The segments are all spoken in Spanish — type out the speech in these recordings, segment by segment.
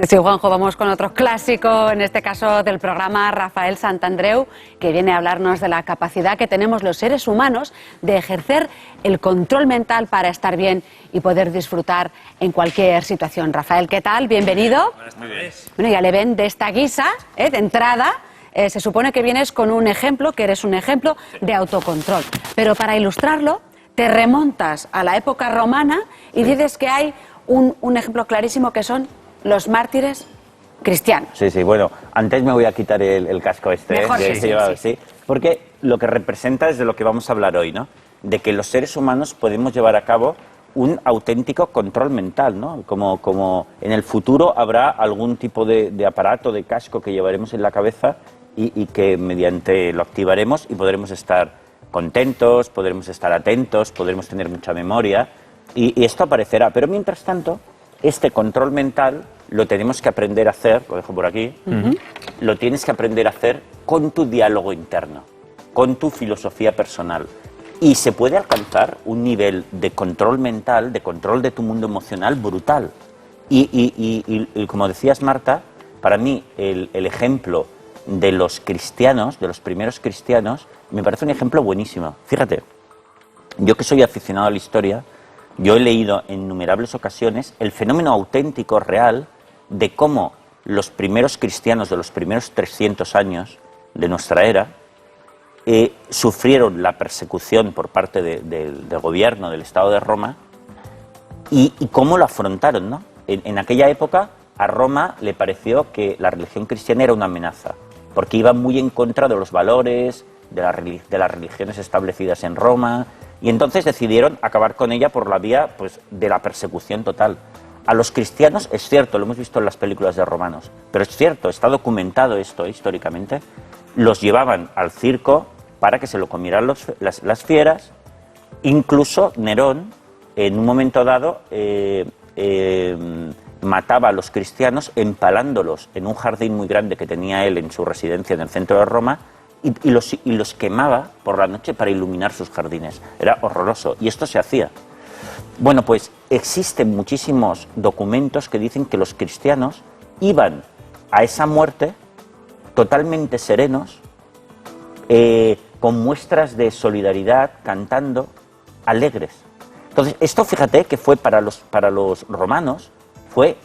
Sí, Juanjo, vamos con otro clásico, en este caso del programa, Rafael Santandreu, que viene a hablarnos de la capacidad que tenemos los seres humanos de ejercer el control mental para estar bien y poder disfrutar en cualquier situación. Rafael, ¿qué tal? Bienvenido. Buenas tardes. Bueno, ya le ven de esta guisa, de entrada. Se supone que vienes con un ejemplo, que eres un ejemplo de autocontrol. Pero para ilustrarlo, te remontas a la época romana y dices que hay un ejemplo clarísimo que son los mártires cristianos. Sí, sí, bueno, antes me voy a quitar el casco este. Mejor, sí, porque lo que representa es de lo que vamos a hablar hoy, ¿no? De que los seres humanos podemos llevar a cabo un auténtico control mental, ¿no? Como en el futuro habrá algún tipo de aparato, de casco que llevaremos en la cabeza y que mediante lo activaremos y podremos estar contentos, podremos estar atentos, podremos tener mucha memoria y esto aparecerá. Pero mientras tanto, este control mental lo tenemos que aprender a hacer, lo dejo por aquí, lo tienes que aprender a hacer con tu diálogo interno, con tu filosofía personal. Y se puede alcanzar un nivel de control mental, de control de tu mundo emocional brutal. Y como decías, Marta, para mí el ejemplo de los cristianos, de los primeros cristianos, me parece un ejemplo buenísimo. Fíjate, yo que soy aficionado a la historia, yo he leído en innumerables ocasiones el fenómeno auténtico, real, de cómo los primeros cristianos de los primeros 300 años de nuestra era sufrieron la persecución por parte del gobierno, del Estado de Roma, y cómo lo afrontaron, ¿no? En aquella época a Roma le pareció que la religión cristiana era una amenaza, porque iba muy en contra de los valores, de las religiones establecidas en Roma, y entonces decidieron acabar con ella por la vía, pues, de la persecución total. A los cristianos, es cierto, lo hemos visto en las películas de romanos, pero es cierto, está documentado esto históricamente, los llevaban al circo para que se lo comieran las fieras. Incluso Nerón, en un momento dado, mataba a los cristianos empalándolos en un jardín muy grande que tenía él en su residencia en el centro de Roma, y los quemaba por la noche para iluminar sus jardines. Era horroroso, y esto se hacía. Bueno, pues existen muchísimos documentos que dicen que los cristianos iban a esa muerte totalmente serenos, con muestras de solidaridad, cantando, alegres. Entonces, esto, fíjate, que fue para los romanos, fue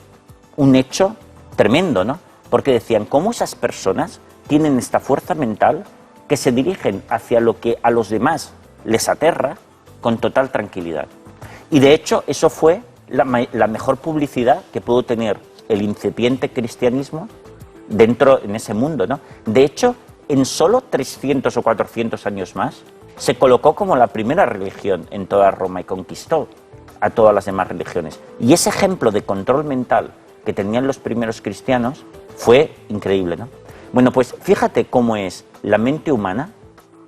un hecho tremendo, ¿no? Porque decían, ¿cómo esas personas tienen esta fuerza mental que se dirigen hacia lo que a los demás les aterra con total tranquilidad? Y de hecho eso fue la mejor publicidad que pudo tener el incipiente cristianismo dentro en ese mundo, ¿no? De hecho, en solo 300 o 400 años más se colocó como la primera religión en toda Roma y conquistó a todas las demás religiones. Y ese ejemplo de control mental que tenían los primeros cristianos fue increíble, ¿no? Bueno, pues fíjate cómo es la mente humana,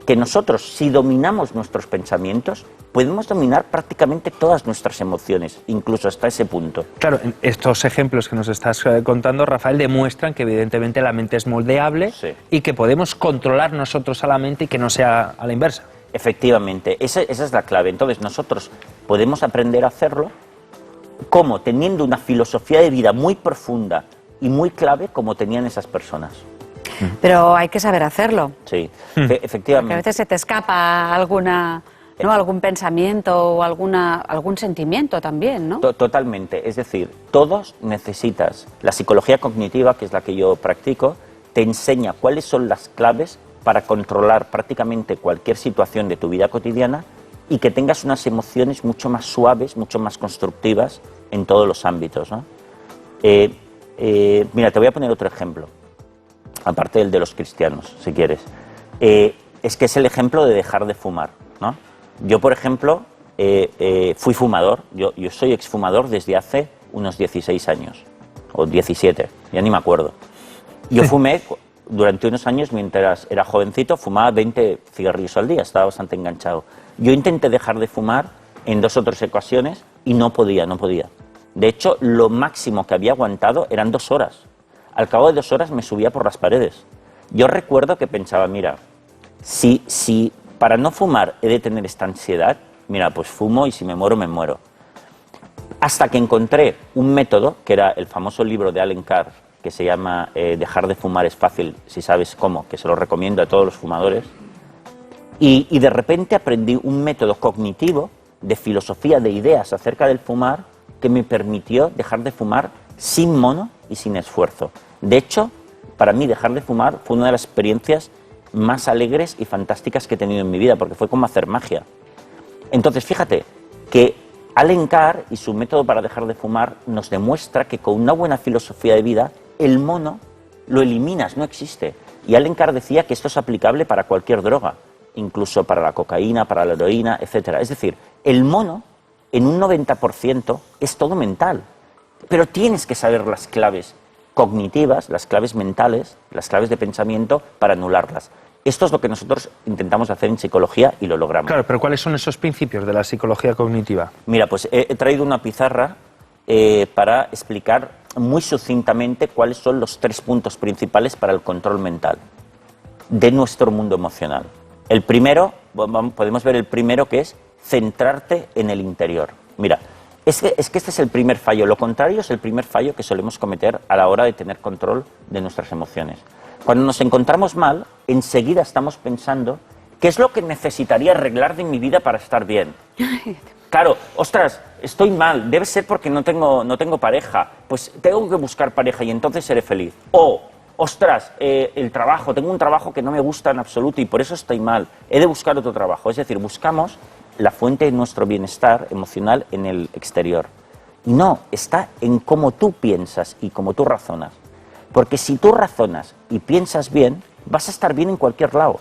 que nosotros, si dominamos nuestros pensamientos, podemos dominar prácticamente todas nuestras emociones, incluso hasta ese punto. Claro, estos ejemplos que nos estás contando, Rafael, demuestran que evidentemente la mente es moldeable, sí, y que podemos controlar nosotros a la mente y que no sea a la inversa. Efectivamente, esa es la clave. Entonces nosotros podemos aprender a hacerlo como teniendo una filosofía de vida muy profunda y muy clave como tenían esas personas. Pero hay que saber hacerlo. Sí, efectivamente. Porque a veces se te escapa algún pensamiento o algún sentimiento también, ¿no? Totalmente. Es decir, todos necesitas. La psicología cognitiva, que es la que yo practico, te enseña cuáles son las claves para controlar prácticamente cualquier situación de tu vida cotidiana y que tengas unas emociones mucho más suaves, mucho más constructivas en todos los ámbitos, ¿no? Mira, te voy a poner otro ejemplo, aparte del de los cristianos, si quieres. Es que es el ejemplo de dejar de fumar, ¿no? Yo, por ejemplo, fui fumador, yo soy exfumador desde hace unos 16 años, o 17, ya ni me acuerdo. Yo fumé durante unos años, mientras era jovencito, fumaba 20 cigarrillos al día, estaba bastante enganchado. Yo intenté dejar de fumar en 2 o 3 ocasiones y no podía. De hecho, lo máximo que había aguantado eran 2 horas. Al cabo de 2 horas me subía por las paredes. Yo recuerdo que pensaba, mira, si para no fumar he de tener esta ansiedad, mira, pues fumo y si me muero, me muero. Hasta que encontré un método, que era el famoso libro de Allen Carr, que se llama Dejar de fumar es fácil si sabes cómo, que se lo recomiendo a todos los fumadores. Y de repente aprendí un método cognitivo de filosofía, de ideas acerca del fumar, que me permitió dejar de fumar sin mono y sin esfuerzo. De hecho, para mí dejar de fumar fue una de las experiencias más alegres y fantásticas que he tenido en mi vida, porque fue como hacer magia. Entonces, fíjate que Allen Carr y su método para dejar de fumar nos demuestra que con una buena filosofía de vida, el mono lo eliminas, no existe. Y Allen Carr decía que esto es aplicable para cualquier droga, incluso para la cocaína, para la heroína, etc. Es decir, el mono, en un 90%, es todo mental. Pero tienes que saber las claves cognitivas, las claves mentales, las claves de pensamiento para anularlas. Esto es lo que nosotros intentamos hacer en psicología y lo logramos. Claro, pero ¿cuáles son esos principios de la psicología cognitiva? Mira, pues he traído una pizarra para explicar muy sucintamente cuáles son los 3 puntos principales para el control mental de nuestro mundo emocional. El primero, podemos ver el primero, que es centrarte en el interior. Mira, es que este es el primer fallo. Lo contrario es el primer fallo que solemos cometer a la hora de tener control de nuestras emociones. Cuando nos encontramos mal, enseguida estamos pensando ¿qué es lo que necesitaría arreglar de mi vida para estar bien? Claro, ostras, estoy mal, debe ser porque no tengo pareja, pues tengo que buscar pareja y entonces seré feliz. O, ostras, el trabajo, tengo un trabajo que no me gusta en absoluto y por eso estoy mal, he de buscar otro trabajo. Es decir, buscamos la fuente de nuestro bienestar emocional en el exterior. Y no, está en cómo tú piensas y cómo tú razonas. Porque si tú razonas y piensas bien, vas a estar bien en cualquier lado.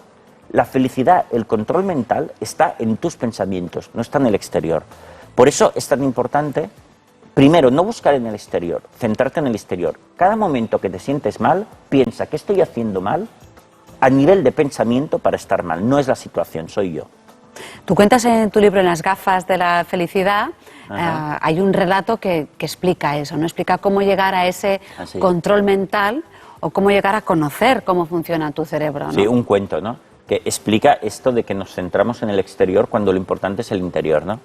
La felicidad, el control mental está en tus pensamientos, no está en el exterior. Por eso es tan importante, primero, no buscar en el exterior, centrarte en el exterior. Cada momento que te sientes mal, piensa ¿qué estoy haciendo mal? A nivel de pensamiento para estar mal. No es la situación, soy yo. Tú cuentas en tu libro, En las gafas de la felicidad, hay un relato que explica eso, ¿no? Explica cómo llegar a ese control mental o cómo llegar a conocer cómo funciona tu cerebro, ¿no? Sí, un cuento, ¿no? Que explica esto de que nos centramos en el exterior cuando lo importante es el interior, ¿no?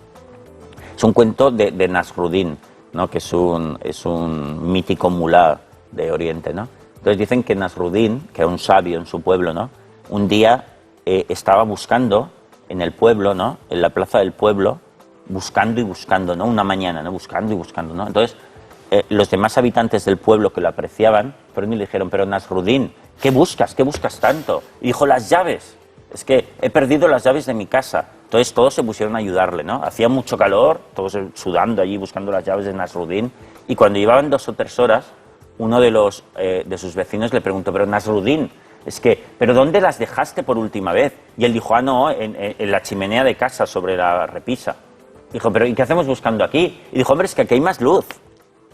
Es un cuento de Nasruddin, ¿no? Que es un mítico mulá de Oriente, ¿no? Entonces dicen que Nasruddin, que era un sabio en su pueblo, ¿no? Un día estaba buscando en el pueblo, ¿no? En la plaza del pueblo, buscando y buscando, ¿no? Una mañana, ¿no? Buscando y buscando, ¿no? Entonces, los demás habitantes del pueblo que lo apreciaban, fueron y le dijeron, pero Nasruddin, ¿qué buscas? ¿Qué buscas tanto? Y dijo, las llaves. Es que he perdido las llaves de mi casa. Entonces todos se pusieron a ayudarle, ¿no? Hacía mucho calor, todos sudando allí buscando las llaves de Nasruddin. Y cuando llevaban 2 o 3 horas, uno de sus vecinos le preguntó, pero Nasruddin, ¿pero dónde las dejaste por última vez? Y él dijo, no, en la chimenea de casa, sobre la repisa. Dijo, pero ¿y qué hacemos buscando aquí? Y dijo, hombre, es que aquí hay más luz,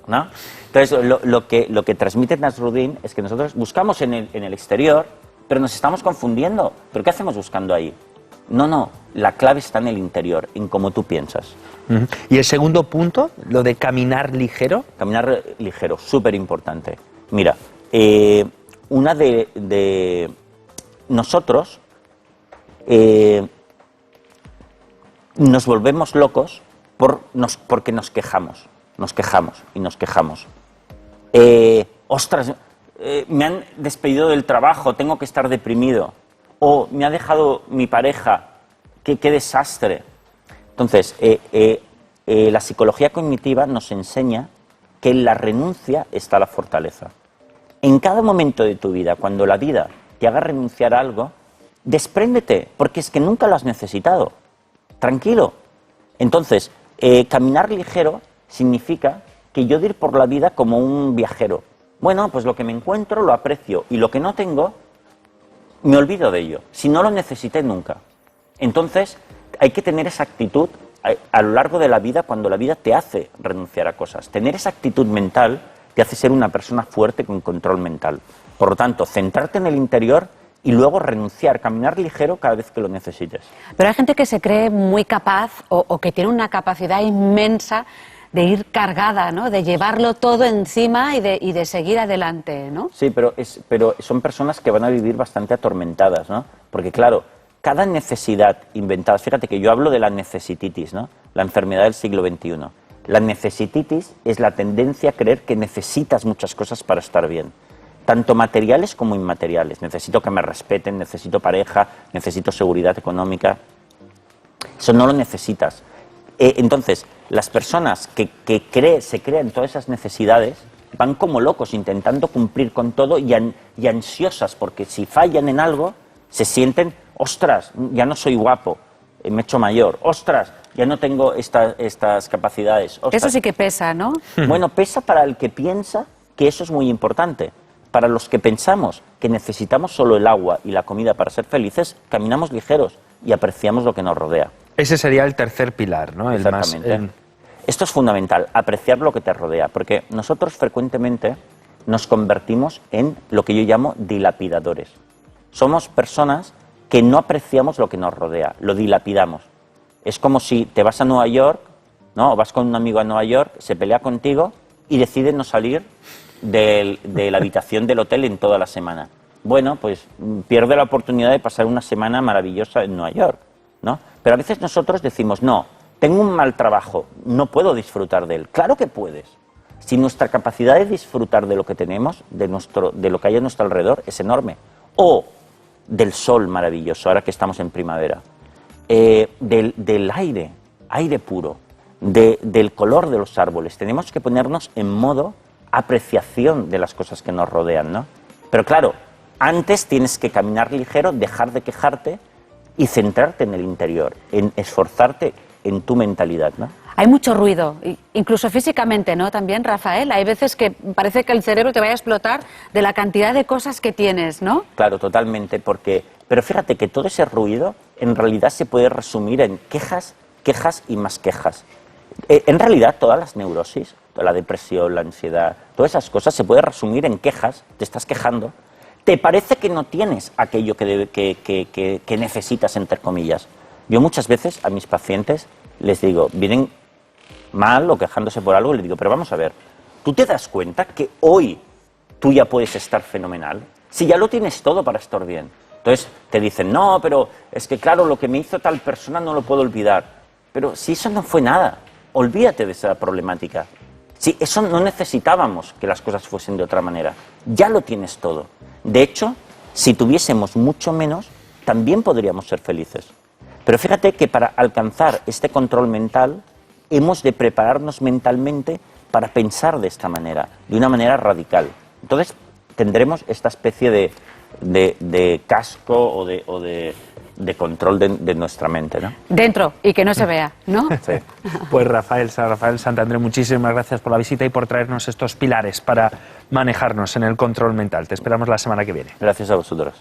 ¿no? Entonces, lo que transmite Nasruddin es que nosotros buscamos en el exterior, pero nos estamos confundiendo. ¿Pero qué hacemos buscando ahí? No, la clave está en el interior, en cómo tú piensas. ¿Y el segundo punto, lo de caminar ligero? Caminar ligero, súper importante. Mira, una de nosotros nos volvemos locos porque nos quejamos. Ostras, me han despedido del trabajo, tengo que estar deprimido. O me ha dejado mi pareja, qué desastre. Entonces, la psicología cognitiva nos enseña que en la renuncia está la fortaleza. En cada momento de tu vida, cuando la vida te haga renunciar a algo, despréndete, porque es que nunca lo has necesitado. Tranquilo. Entonces, caminar ligero significa que yo de ir por la vida como un viajero. Bueno, pues lo que me encuentro lo aprecio y lo que no tengo, me olvido de ello. Si no lo necesité nunca. Entonces, hay que tener esa actitud a lo largo de la vida cuando la vida te hace renunciar a cosas. Tener esa actitud mental te hace ser una persona fuerte con control mental. Por lo tanto, centrarte en el interior y luego renunciar, caminar ligero cada vez que lo necesites. Pero hay gente que se cree muy capaz o que tiene una capacidad inmensa de ir cargada, ¿no? De llevarlo todo encima y de seguir adelante, ¿no? Sí, pero son personas que van a vivir bastante atormentadas, ¿no? Porque claro, cada necesidad inventada, fíjate que yo hablo de la necesititis, ¿no? La enfermedad del siglo XXI. La necesititis es la tendencia a creer que necesitas muchas cosas para estar bien, tanto materiales como inmateriales. Necesito que me respeten, necesito pareja, necesito seguridad económica. Eso no lo necesitas. Entonces, las personas que se crean todas esas necesidades van como locos intentando cumplir con todo y ansiosas, porque si fallan en algo, se sienten, ostras, ya no soy guapo, me he hecho mayor, ostras, ya no tengo estas capacidades. Ostras. Eso sí que pesa, ¿no? Bueno, pesa para el que piensa que eso es muy importante. Para los que pensamos que necesitamos solo el agua y la comida para ser felices, caminamos ligeros y apreciamos lo que nos rodea. Ese sería el tercer pilar, ¿no? Exactamente. Esto es fundamental, apreciar lo que te rodea, porque nosotros frecuentemente nos convertimos en lo que yo llamo dilapidadores. Somos personas que no apreciamos lo que nos rodea, lo dilapidamos. Es como si te vas a Nueva York, ¿no? O vas con un amigo a Nueva York, se pelea contigo y decide no salir de la habitación del hotel en toda la semana. Bueno, pues pierde la oportunidad de pasar una semana maravillosa en Nueva York, ¿no? Pero a veces nosotros decimos, no, tengo un mal trabajo, no puedo disfrutar de él. Claro que puedes. Si nuestra capacidad de disfrutar de lo que tenemos, de lo que hay a nuestro alrededor, es enorme. O del sol maravilloso, ahora que estamos en primavera. Del aire puro, del color de los árboles. Tenemos que ponernos en modo apreciación de las cosas que nos rodean, ¿no? Pero claro, antes tienes que caminar ligero, dejar de quejarte y centrarte en el interior, en esforzarte en tu mentalidad, ¿no? Hay mucho ruido, incluso físicamente, ¿no? También, Rafael, hay veces que parece que el cerebro te vaya a explotar de la cantidad de cosas que tienes, ¿no? Claro, totalmente, pero fíjate que todo ese ruido en realidad se puede resumir en quejas, quejas y más quejas. En realidad, todas las neurosis, toda la depresión, la ansiedad, todas esas cosas se puede resumir en quejas, te estás quejando, te parece que no tienes aquello que necesitas, entre comillas. Yo muchas veces a mis pacientes les digo, vienen mal o quejándose por algo, y les digo, pero vamos a ver, ¿tú te das cuenta que hoy tú ya puedes estar fenomenal? Si ya lo tienes todo para estar bien. Entonces te dicen, no, pero es que claro, lo que me hizo tal persona no lo puedo olvidar. Pero si eso no fue nada, olvídate de esa problemática. Si eso no necesitábamos que las cosas fuesen de otra manera, ya lo tienes todo. De hecho, si tuviésemos mucho menos, también podríamos ser felices. Pero fíjate que para alcanzar este control mental, hemos de prepararnos mentalmente para pensar de esta manera, de una manera radical. Entonces, tendremos esta especie de casco o de control de nuestra mente, ¿no? Dentro, y que no se vea, ¿no? Sí. Pues Rafael Santandreu, muchísimas gracias por la visita y por traernos estos pilares para manejarnos en el control mental. Te esperamos la semana que viene. Gracias a vosotros.